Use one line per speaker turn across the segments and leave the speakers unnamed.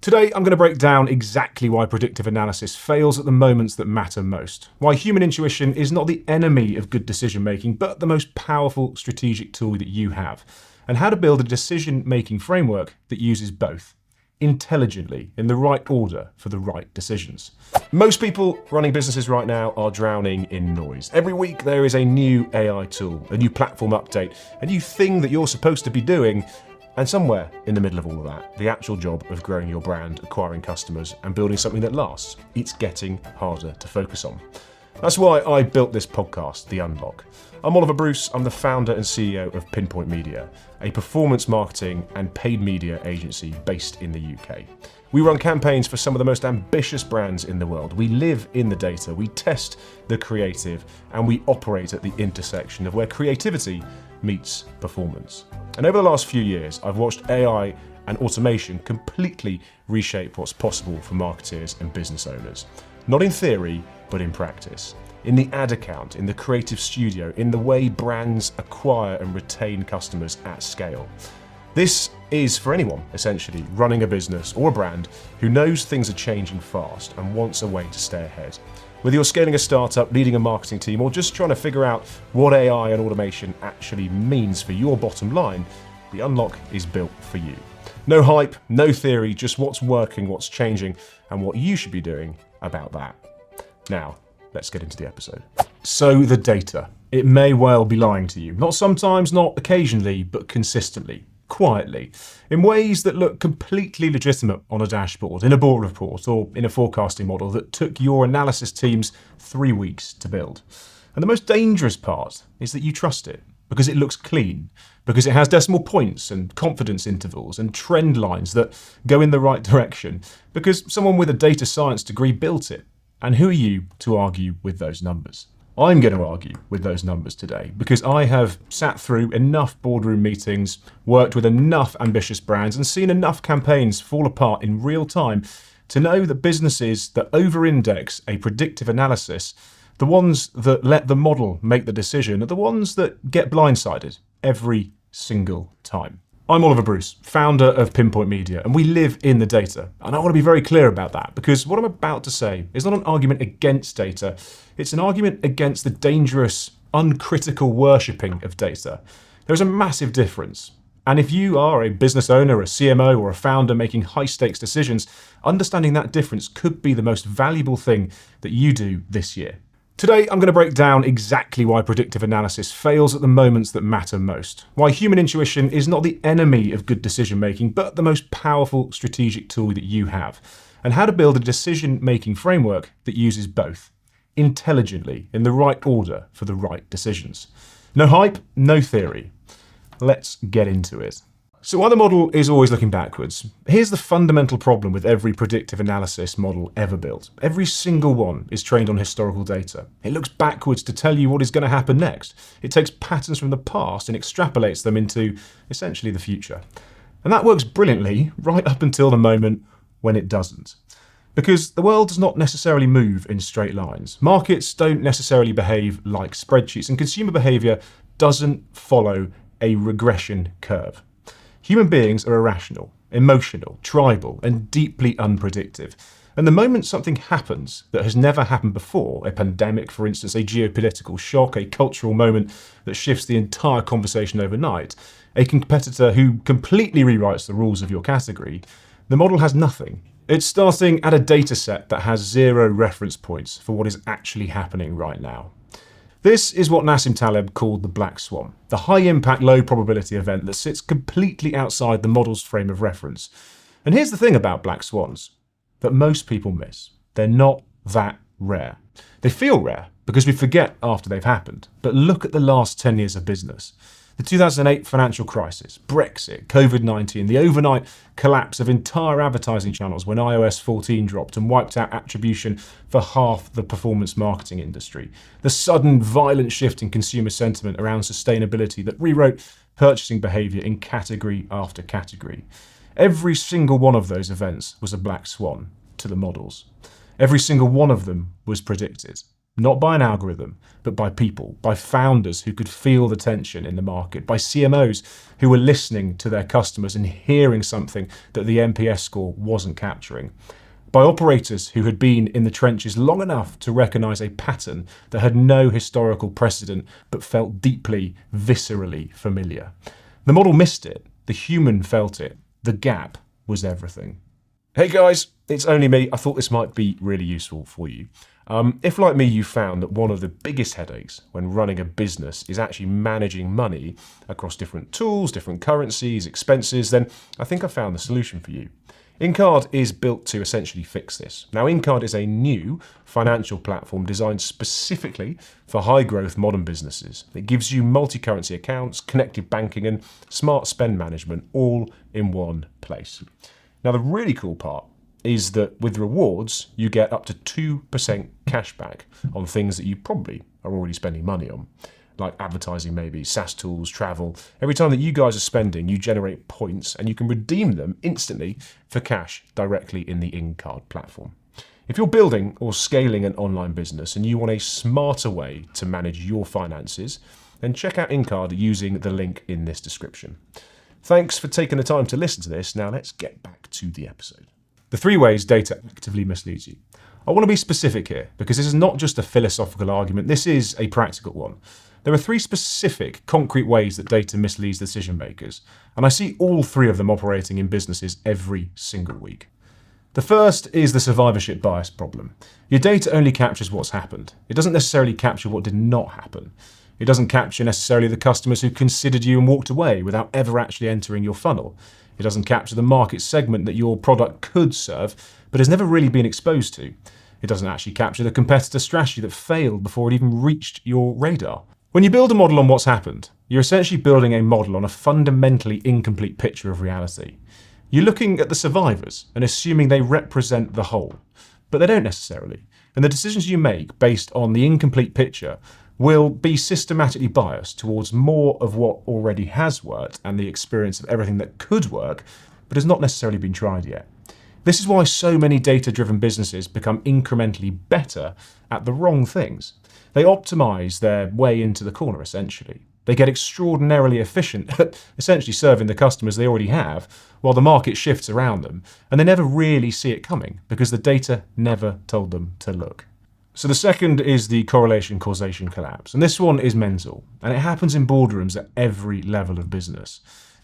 Today, I'm going to break down exactly why predictive analysis fails at the moments that matter most, why human intuition is not the enemy of good decision making, but the most powerful strategic tool that you have, and how to build a decision-making framework that uses both intelligently in the right order for the right decisions. Most people running businesses right now are drowning in noise. Every week there is a new AI tool, a new platform update, a new thing that you're supposed to be doing. And somewhere in the middle of all of that, the actual job of growing your brand, acquiring customers, and building something that lasts, it's getting harder to focus on. That's why I built this podcast, The Unlock. I'm Oliver Bruce. I'm the founder and CEO of PinPoint Media, a performance marketing and paid media agency based in the UK. We run campaigns for some of the most ambitious brands in the world. We live in the data, we test the creative, and we operate at the intersection of where creativity meets performance. And over the last few years, I've watched AI and automation completely reshape what's possible for marketeers and business owners. Not in theory, but in practice. In the ad account, in the creative studio, in the way brands acquire and retain customers at scale. This is for anyone, essentially, running a business or a brand who knows things are changing fast and wants a way to stay ahead. Whether you're scaling a startup, leading a marketing team, or just trying to figure out what AI and automation actually means for your bottom line, The Unlock is built for you. No hype, no theory, just what's working, what's changing, and what you should be doing about that. Now, let's get into the episode. So the data. It may well be lying to you. Not sometimes, not occasionally, but consistently. Quietly, in ways that look completely legitimate on a dashboard, in a board report, or in a forecasting model that took your analysis teams 3 weeks to build. And the most dangerous part is that you trust it, because it looks clean, because it has decimal points and confidence intervals and trend lines that go in the right direction, because someone with a data science degree built it. And who are you to argue with those numbers? I'm going to argue with those numbers today because I have sat through enough boardroom meetings, worked with enough ambitious brands, and seen enough campaigns fall apart in real time to know that businesses that over-index a predictive analysis, the ones that let the model make the decision, are the ones that get blindsided every single time. I'm Oliver Bruce, founder of PinPoint Media, and we live in the data. And I want to be very clear about that because what I'm about to say is not an argument against data. It's an argument against the dangerous, uncritical worshipping of data. There's a massive difference. And if you are a business owner, a CMO, or a founder making high-stakes decisions, understanding that difference could be the most valuable thing that you do this year. Today, I'm going to break down exactly why predictive analysis fails at the moments that matter most, why human intuition is not the enemy of good decision making, but the most powerful strategic tool that you have, and how to build a decision-making framework that uses both intelligently in the right order for the right decisions. No hype, no theory. Let's get into it. So while the model is always looking backwards, here's the fundamental problem with every predictive analysis model ever built. Every single one is trained on historical data. It looks backwards to tell you what is going to happen next. It takes patterns from the past and extrapolates them into essentially the future. And that works brilliantly right up until the moment when it doesn't. Because the world does not necessarily move in straight lines. Markets don't necessarily behave like spreadsheets, and consumer behavior doesn't follow a regression curve. Human beings are irrational, emotional, tribal, and deeply unpredictable. And the moment something happens that has never happened before, a pandemic, for instance, a geopolitical shock, a cultural moment that shifts the entire conversation overnight, a competitor who completely rewrites the rules of your category, the model has nothing. It's starting at a data set that has 0 reference points for what is actually happening right now. This is what Nassim Taleb called the black swan, the high-impact, low-probability event that sits completely outside the model's frame of reference. And here's the thing about black swans that most people miss. They're not that rare. They feel rare because we forget after they've happened. But look at the last 10 years of business. The 2008 financial crisis, Brexit, COVID-19, the overnight collapse of entire advertising channels when iOS 14 dropped and wiped out attribution for half the performance marketing industry, the sudden violent shift in consumer sentiment around sustainability that rewrote purchasing behavior in category after category. Every single one of those events was a black swan to the models. Every single one of them was predicted. not by an algorithm, but by people, by founders who could feel the tension in the market, by CMOs who were listening to their customers and hearing something that the NPS score wasn't capturing, by operators who had been in the trenches long enough to recognise a pattern that had no historical precedent but felt deeply, viscerally familiar. The model missed it, the human felt it, the gap was everything. Hey guys, it's only me. I thought this might be really useful for you. If, like me, you found that one of the biggest headaches when running a business is actually managing money across different tools, different currencies, expenses, then I think I found the solution for you. InCard is built to essentially fix this. Now, InCard is a new financial platform designed specifically for high-growth modern businesses. It gives you multi-currency accounts, connected banking, and smart spend management all in one place. Now, the really cool part is that with rewards, you get up to 2% cash back on things that you probably are already spending money on, like advertising maybe, SaaS tools, travel. Every time that you guys are spending, you generate points and you can redeem them instantly for cash directly in the InCard platform. If you're building or scaling an online business and you want a smarter way to manage your finances, then check out InCard using the link in this description. Thanks for taking the time to listen to this. Now let's get back to the episode. The 3 ways data actively misleads you. I want to be specific here because this is not just a philosophical argument, this is a practical one. There are 3 specific, concrete ways that data misleads decision makers, and I see all 3 of them operating in businesses every single week. The first is the survivorship bias problem. Your data only captures what's happened. It doesn't necessarily capture what did not happen. It doesn't capture necessarily the customers who considered you and walked away without ever actually entering your funnel. It doesn't capture the market segment that your product could serve, but has never really been exposed to. It doesn't actually capture the competitor strategy that failed before it even reached your radar. When you build a model on what's happened, you're essentially building a model on a fundamentally incomplete picture of reality. You're looking at the survivors and assuming they represent the whole, but they don't necessarily. And the decisions you make based on the incomplete picture will be systematically biased towards more of what already has worked and the experience of everything that could work, but has not necessarily been tried yet. This is why so many data-driven businesses become incrementally better at the wrong things. They optimize their way into the corner, essentially. They get extraordinarily efficient at essentially serving the customers they already have, while the market shifts around them, and they never really see it coming because the data never told them to look. So the second is the correlation-causation collapse, and this one is mental, and it happens in boardrooms at every level of business.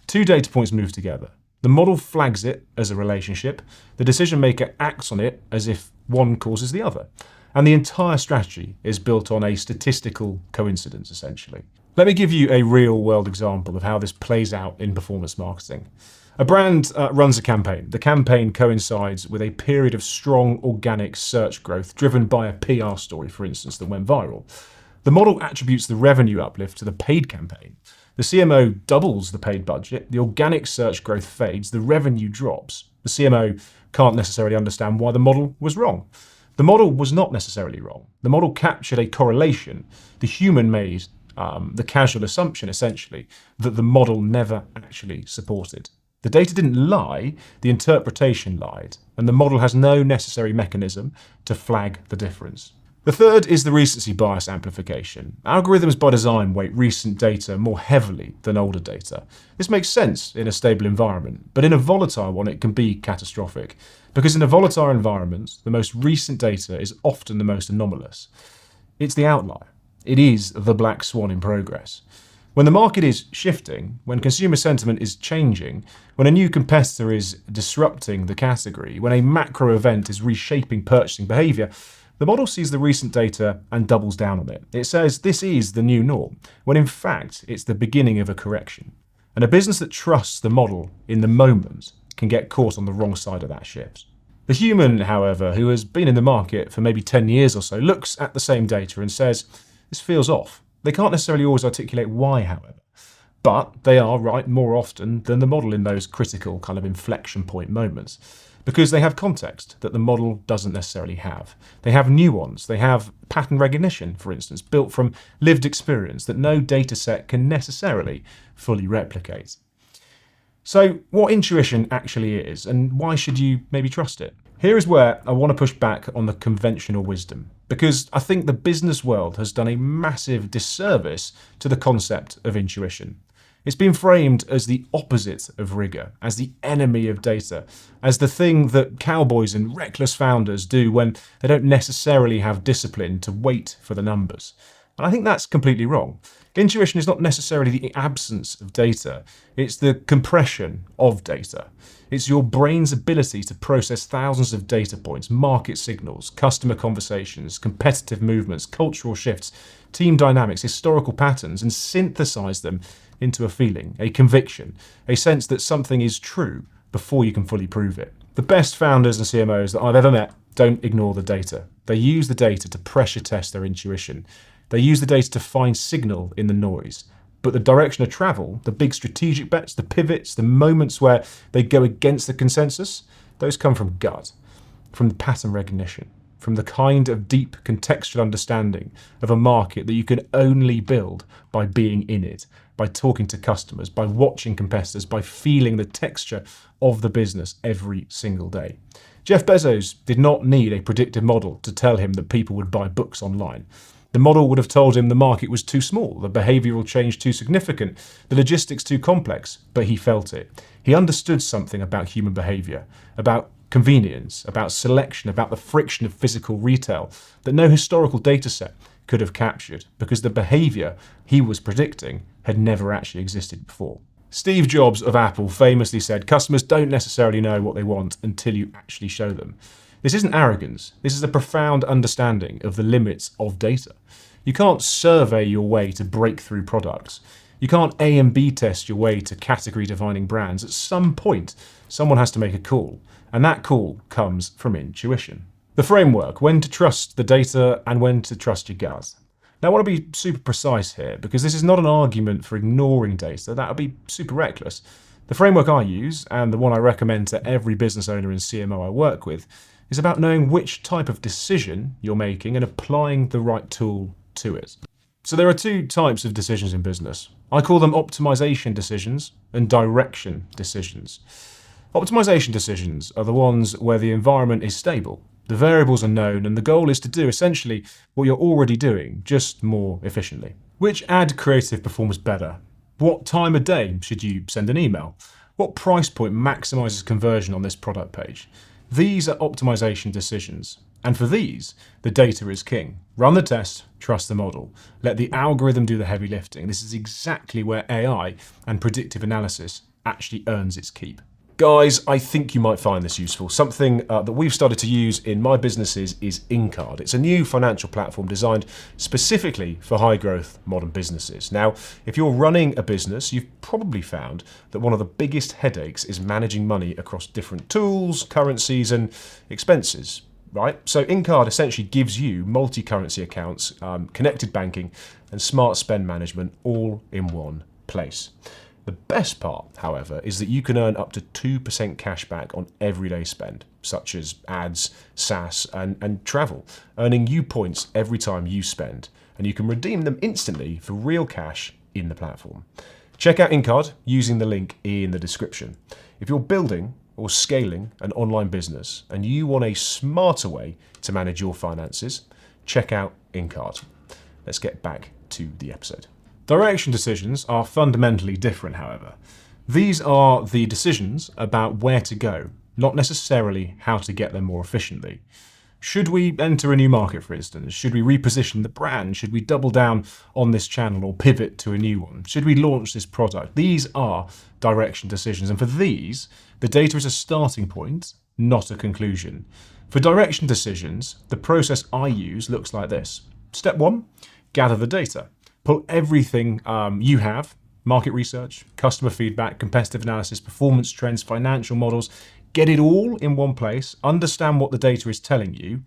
2 data points move together. The model flags it as a relationship, the decision maker acts on it as if one causes the other, and the entire strategy is built on a statistical coincidence, essentially. Let me give you a real-world example of how this plays out in performance marketing. A brand runs a campaign. The campaign coincides with a period of strong organic search growth driven by a PR story, for instance, that went viral. The model attributes the revenue uplift to the paid campaign. The CMO doubles the paid budget, the organic search growth fades, the revenue drops. The CMO can't necessarily understand why the model was wrong. The model was not necessarily wrong. The model captured a correlation. The human made the casual assumption, essentially, that the model never actually supported. The data didn't lie, the interpretation lied, and the model has no necessary mechanism to flag the difference. The third is the recency bias amplification. Algorithms by design weight recent data more heavily than older data. This makes sense in a stable environment, but in a volatile one it can be catastrophic. Because in a volatile environment, the most recent data is often the most anomalous. It's the outlier. It is the black swan in progress. When the market is shifting, when consumer sentiment is changing, when a new competitor is disrupting the category, when a macro event is reshaping purchasing behavior, the model sees the recent data and doubles down on it. It says this is the new norm, when in fact it's the beginning of a correction. And a business that trusts the model in the moment can get caught on the wrong side of that shift. The human, however, who has been in the market for maybe 10 years or so, looks at the same data and says, this feels off. They can't necessarily always articulate why, however, but they are right more often than the model in those critical kind of inflection point moments, because they have context that the model doesn't necessarily have. They have nuance, they have pattern recognition, for instance, built from lived experience that no data set can necessarily fully replicate. So what intuition actually is, and why should you maybe trust it? Here is where I want to push back on the conventional wisdom, because I think the business world has done a massive disservice to the concept of intuition. It's been framed as the opposite of rigor, as the enemy of data, as the thing that cowboys and reckless founders do when they don't necessarily have discipline to wait for the numbers. And I think that's completely wrong. Intuition is not necessarily the absence of data, it's the compression of data. It's your brain's ability to process thousands of data points, market signals, customer conversations, competitive movements, cultural shifts, team dynamics, historical patterns, and synthesize them into a feeling, a conviction, a sense that something is true before you can fully prove it. The best founders and CMOs that I've ever met don't ignore the data. They use the data to pressure test their intuition. They use the data to find signal in the noise. But the direction of travel, the big strategic bets, the pivots, the moments where they go against the consensus, those come from gut, from the pattern recognition, from the kind of deep contextual understanding of a market that you can only build by being in it, by talking to customers, by watching competitors, by feeling the texture of the business every single day. Jeff Bezos did not need a predictive model to tell him that people would buy books online. The model would have told him the market was too small, the behavioural change too significant, the logistics too complex, but he felt it. He understood something about human behaviour, about convenience, about selection, about the friction of physical retail that no historical dataset could have captured, because the behaviour he was predicting had never actually existed before. Steve Jobs of Apple famously said, "Customers don't necessarily know what they want until you actually show them." This isn't arrogance. This is a profound understanding of the limits of data. You can't survey your way to breakthrough products. You can't A and B test your way to category-defining brands. At some point, someone has to make a call, and that call comes from intuition. The framework, when to trust the data and when to trust your gut. Now, I want to be super precise here, because this is not an argument for ignoring data. That would be super reckless. The framework I use, and the one I recommend to every business owner and CMO I work with, is about knowing which type of decision you're making and applying the right tool to it. So there are two types of decisions in business. I call them optimization decisions and direction decisions. Optimization decisions are the ones where the environment is stable, the variables are known, and the goal is to do essentially what you're already doing, just more efficiently. Which ad creative performs better? What time of day should you send an email? What price point maximizes conversion on this product page? These are optimization decisions. And for these, the data is king. Run the test, trust the model. Let the algorithm do the heavy lifting. This is exactly where AI and predictive analysis actually earns its keep. Guys, I think you might find this useful. Something that we've started to use in my businesses is Incard. It's a new financial platform designed specifically for high-growth modern businesses. Now, if you're running a business, you've probably found that one of the biggest headaches is managing money across different tools, currencies, and expenses. Right? So Incard essentially gives you multi-currency accounts, connected banking, and smart spend management all in one place. The best part, however, is that you can earn up to 2% cash back on everyday spend, such as ads, SaaS, and travel, earning you points every time you spend, and you can redeem them instantly for real cash in the platform. Check out Incard using the link in the description. If you're building or scaling an online business and you want a smarter way to manage your finances, check out Incard. Let's get back to the episode. Direction decisions are fundamentally different, however. These are the decisions about where to go, not necessarily how to get there more efficiently. Should we enter a new market, for instance? Should we reposition the brand? Should we double down on this channel or pivot to a new one? Should we launch this product? These are direction decisions, and for these, the data is a starting point, not a conclusion. For direction decisions, the process I use looks like this. Step 1, gather the data. Pull everything you have, market research, customer feedback, competitive analysis, performance trends, financial models, get it all in one place, understand what the data is telling you,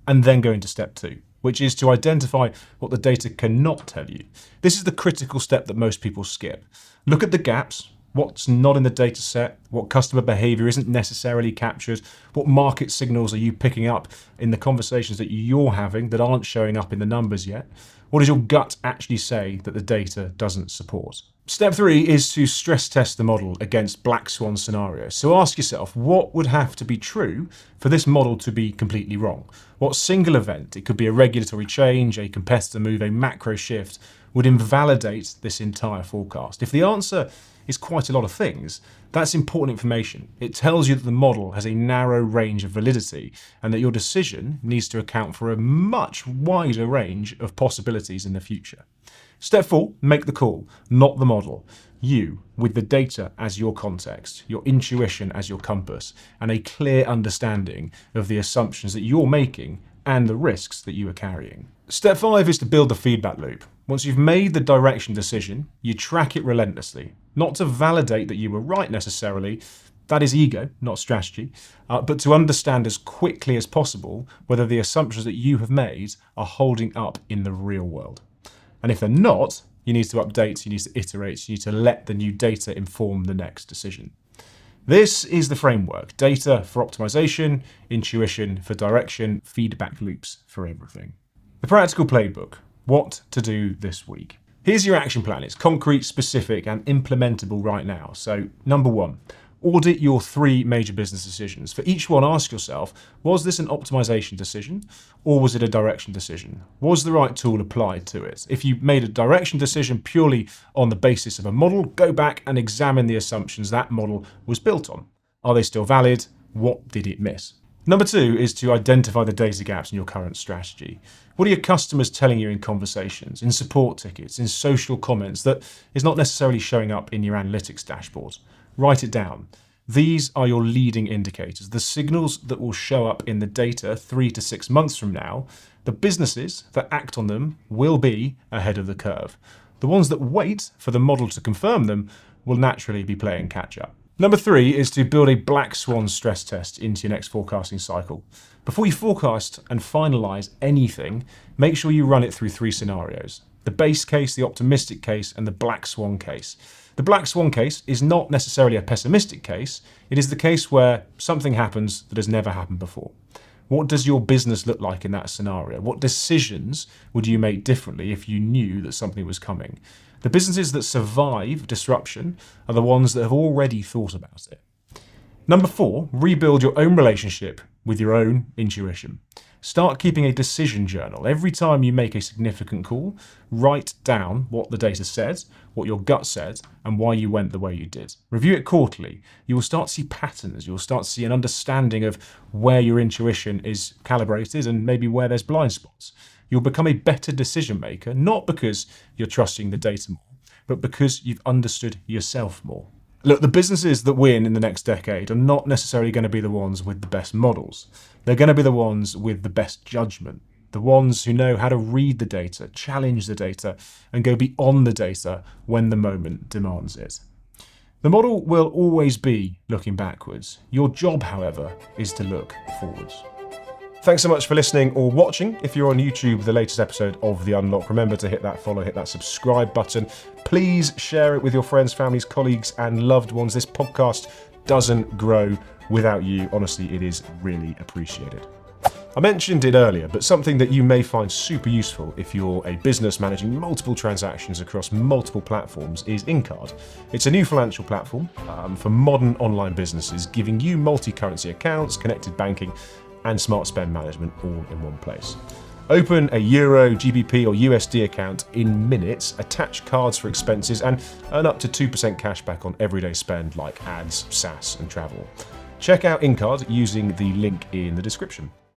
and then go into step 2, which is to identify what the data cannot tell you. This is the critical step that most people skip. Look at the gaps, What's not in the data set? What customer behavior isn't necessarily captured? What market signals are you picking up in the conversations that you're having that aren't showing up in the numbers yet? What does your gut actually say that the data doesn't support? Step 3 is to stress test the model against black swan scenarios. So ask yourself, what would have to be true for this model to be completely wrong? What single event, it could be a regulatory change, a competitor move, a macro shift, would invalidate this entire forecast? If the answer is quite a lot of things, that's important information. It tells you that the model has a narrow range of validity and that your decision needs to account for a much wider range of possibilities in the future. Step 4, make the call, not the model. You, with the data as your context, your intuition as your compass, and a clear understanding of the assumptions that you're making and the risks that you are carrying. Step 5 is to build the feedback loop. Once you've made the direction decision, you track it relentlessly, not to validate that you were right necessarily. That is ego, not strategy, but to understand as quickly as possible whether the assumptions that you have made are holding up in the real world. And if they're not, you need to update, you need to iterate, you need to let the new data inform the next decision. This is the framework: data for optimization, intuition for direction, feedback loops for everything. The practical playbook: what to do this week. Here's your action plan. It's concrete, specific, and implementable right now. So, number 1, audit your 3 major business decisions. For each one, ask yourself, was this an optimization decision or was it a direction decision? Was the right tool applied to it? If you made a direction decision purely on the basis of a model, go back and examine the assumptions that model was built on. Are they still valid? What did it miss? Number 2 is to identify the data gaps in your current strategy. What are your customers telling you in conversations, in support tickets, in social comments that is not necessarily showing up in your analytics dashboard? Write it down. These are your leading indicators, the signals that will show up in the data 3 to 6 months from now. The businesses that act on them will be ahead of the curve. The ones that wait for the model to confirm them will naturally be playing catch up. Number 3 is to build a black swan stress test into your next forecasting cycle. Before you forecast and finalize anything, make sure you run it through 3 scenarios: the base case, the optimistic case, and the black swan case. The black swan case is not necessarily a pessimistic case. It is the case where something happens that has never happened before. What does your business look like in that scenario? What decisions would you make differently if you knew that something was coming? The businesses that survive disruption are the ones that have already thought about it. Number 4, rebuild your own relationship with your own intuition. Start keeping a decision journal. Every time you make a significant call, write down what the data said, what your gut said, and why you went the way you did. Review it quarterly. You will start to see patterns. You'll start to see an understanding of where your intuition is calibrated and maybe where there's blind spots. You'll become a better decision maker, not because you're trusting the data more, but because you've understood yourself more. Look, the businesses that win in the next decade are not necessarily going to be the ones with the best models. They're going to be the ones with the best judgment, the ones who know how to read the data, challenge the data, and go beyond the data when the moment demands it. The model will always be looking backwards. Your job, however, is to look forwards. Thanks so much for listening or watching. If you're on YouTube, the latest episode of The Unlock, remember to hit that follow, hit that subscribe button. Please share it with your friends, families, colleagues, and loved ones. This podcast doesn't grow without you. Honestly, it is really appreciated. I mentioned it earlier, but something that you may find super useful if you're a business managing multiple transactions across multiple platforms is InCard. It's a new financial platform for modern online businesses, giving you multi-currency accounts, connected banking, and smart spend management all in one place. Open a Euro, GBP or USD account in minutes, attach cards for expenses, and earn up to 2% cash back on everyday spend like ads, SaaS, and travel. Check out InCard using the link in the description.